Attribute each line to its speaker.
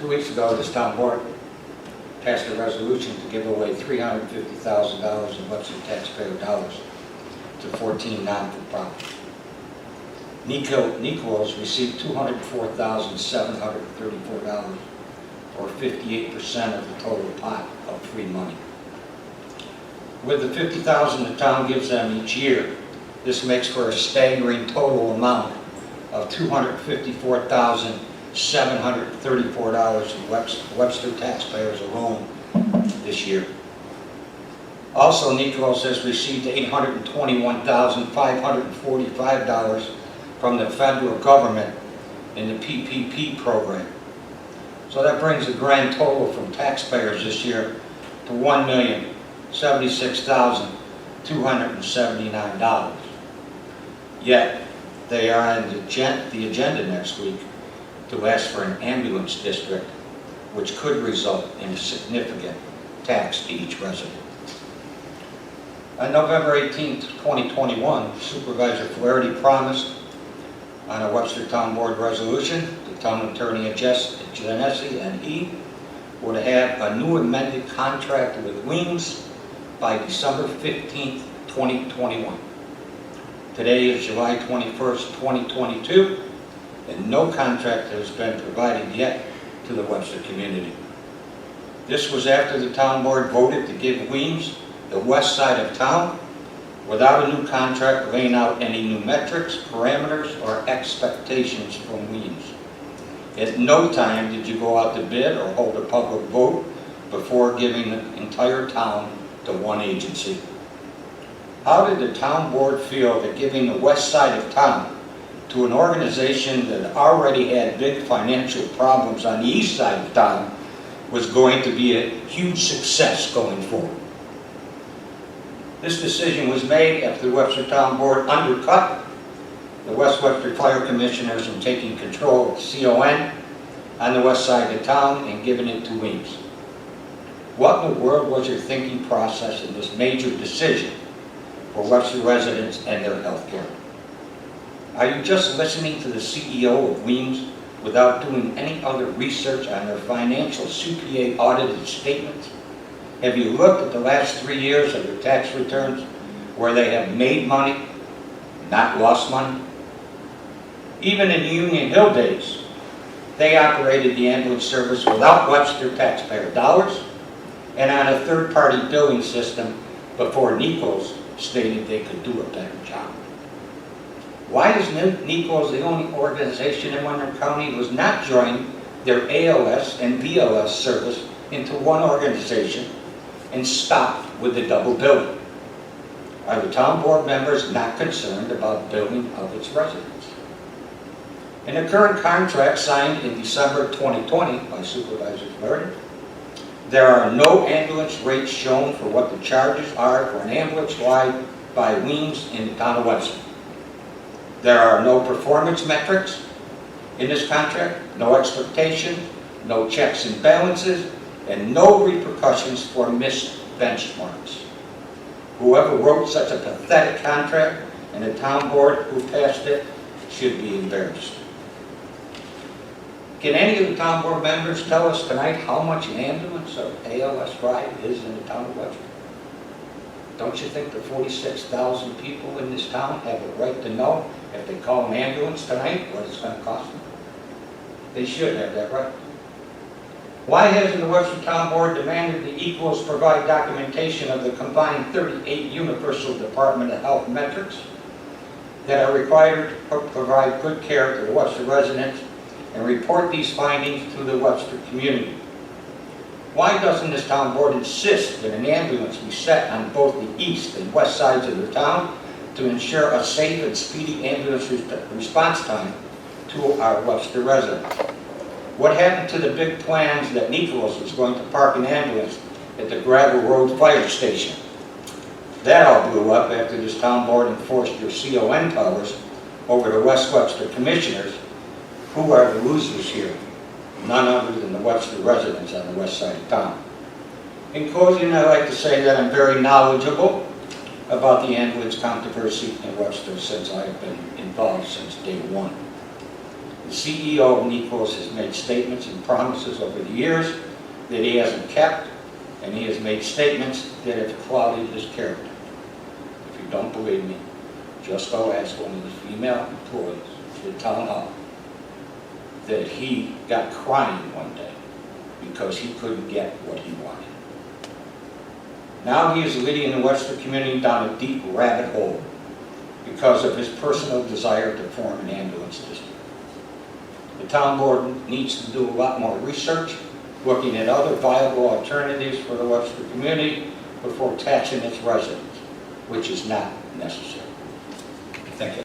Speaker 1: 2 weeks ago, this town board passed a resolution to give away $350,000 in Webster taxpayer dollars to 14 non-for-profits. Nichols received $204,734, or 58% of the total pot of free money. With the $50,000 the town gives them each year, this makes for a staggering total amount of $254,734 in Webster taxpayers alone this year. Also, Nichols has received $821,545 from the federal government in the PPP program. So that brings the grand total from taxpayers this year to $1,076,279. Yet, they are on the agenda next week to ask for an ambulance district, which could result in a significant tax to each resident. On November 18, 2021, Supervisor Flaherty promised on a Webster Town Board resolution, the Town Attorney Genesi and he would have a new amended contract with Weems by December 15, 2021. Today is July 21st, 2022, and no contract has been provided yet to the Webster community. This was after the town board voted to give Weems the west side of town without a new contract laying out any new metrics, parameters, or expectations from Weems. At no time did you go out to bid or hold a public vote before giving the entire town to one agency. How did the town board feel that giving the west side of town to an organization that already had big financial problems on the east side of town was going to be a huge success going forward? This decision was made after the Webster Town Board undercut the West Webster Fire Commissioners in taking control of CON on the west side of town and giving it to Weems. What in the world was your thinking process in this major decision for Webster residents and their health care? Are you just listening to the CEO of Weems without doing any other research on their financial CPA audited statements? Have you looked at the last 3 years of their tax returns where they have made money, not lost money? Even in the Union Hill days, they operated the ambulance service without Webster taxpayer dollars and on a third-party billing system before Nichols stated they could do a better job. Why is Nichols the only organization in Windham County who has not joined their ALS and BLS service into one organization and stopped with the double billing? Are the town board members not concerned about billing of its residents? In the current contract signed in December 2020 by Supervisor Flaherty, there are no ambulance rates shown for what the charges are for an ambulance ride by Weems in the Town of Webster. There are no performance metrics in this contract, no expectations, no checks and balances, and no repercussions for missed benchmarks. Whoever wrote such a pathetic contract and the town board who passed it should be embarrassed. Can any of the town board members tell us tonight how much an ambulance or ALS ride is in the town of Webster? Don't you think the 46,000 people in this town have a right to know if they call an ambulance tonight what it's going to cost them? They should have that right. Why hasn't the Webster Town Board demanded the Equals provide documentation of the combined 38 universal Department of Health metrics that are required to provide good care to the Webster residents and report these findings to the Webster community? Why doesn't this town board insist that an ambulance be set on both the east and west sides of the town to ensure a safe and speedy ambulance response time to our Webster residents? What happened to the big plans that Nichols was going to park an ambulance at the Gravel Road Fire Station? That all blew up after this town board enforced their CON powers over the West Webster commissioners, who are the losers here, none other than the Webster residents on the west side of town. In closing, I'd like to say that I'm very knowledgeable about the ambulance controversy in Webster since I have been involved since day one. The CEO of Nikos has made statements and promises over the years that he hasn't kept, and he has made statements that have clouded his character. If you don't believe me, just go ask one of the female employees at the town hall that he got crying one day because he couldn't get what he wanted. Now he is leading the Webster community down a deep rabbit hole because of his personal desire to form an ambulance district. The town board needs to do a lot more research, looking at other viable alternatives for the Webster community before taxing its residents, which is not necessary.